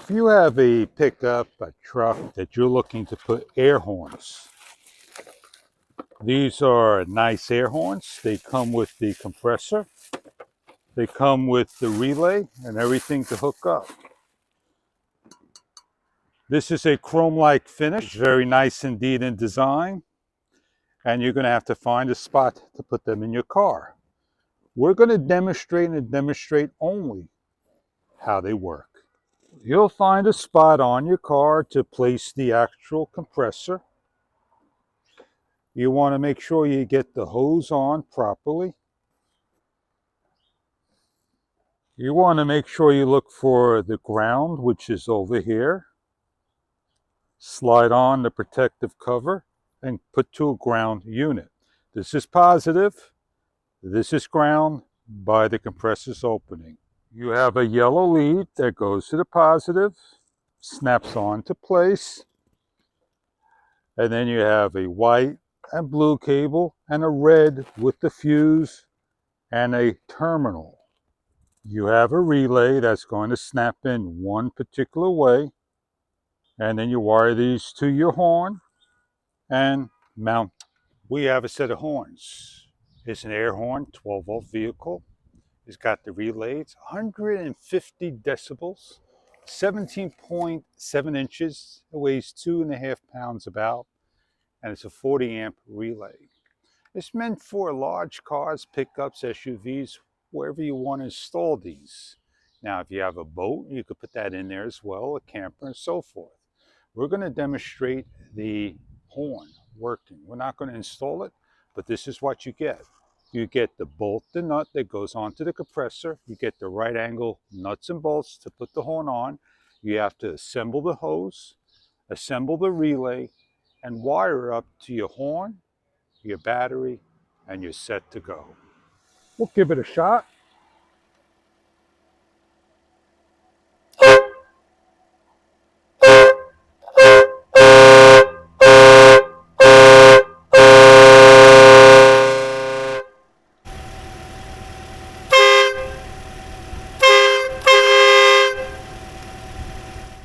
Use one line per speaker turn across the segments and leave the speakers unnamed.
If you have a pickup, a truck that you're looking to put air horns, these are nice air horns. They come with the compressor. They come with the relay and everything to hook up. This is a chrome-like finish, very nice indeed in design. And you're going to have to find a spot to put them in your car. We're going to demonstrate and demonstrate only how they work. You'll find a spot on your car to place the actual compressor. You want to make sure you get the hose on properly. You want to make sure you look for the ground, which is over here. Slide on the protective cover and put to a ground unit. This is positive. This is ground by the compressor's opening. You have a yellow lead that goes to the positive, snaps on to place, and then you have a white and blue cable and a red with the fuse and a terminal. You have a relay that's going to snap in one particular way, and then you wire these to your horn and mount. We have a set of horns. It's an air horn, 12-volt vehicle. It's got the relays, 150 decibels, 17.7 inches. It weighs 2.5 pounds about, and it's a 40 amp relay. It's meant for large cars, pickups, SUVs, wherever you want to install these. Now, if you have a boat, you could put that in there as well, a camper and so forth. We're going to demonstrate the horn working. We're not going to install it, but this is what you get. You get the bolt and nut that goes onto the compressor. You get the right angle nuts and bolts to put the horn on. You have to assemble the hose, assemble the relay, and wire up to your horn, your battery, and you're set to go. We'll give it a shot.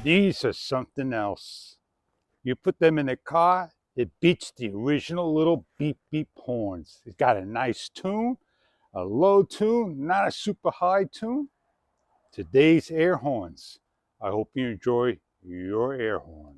These are something else. You put them in a car, it beats the original little beep beep horns. It's got a nice tune, a low tune, not a super high tune. Today's air horns. I hope you enjoy your air horn.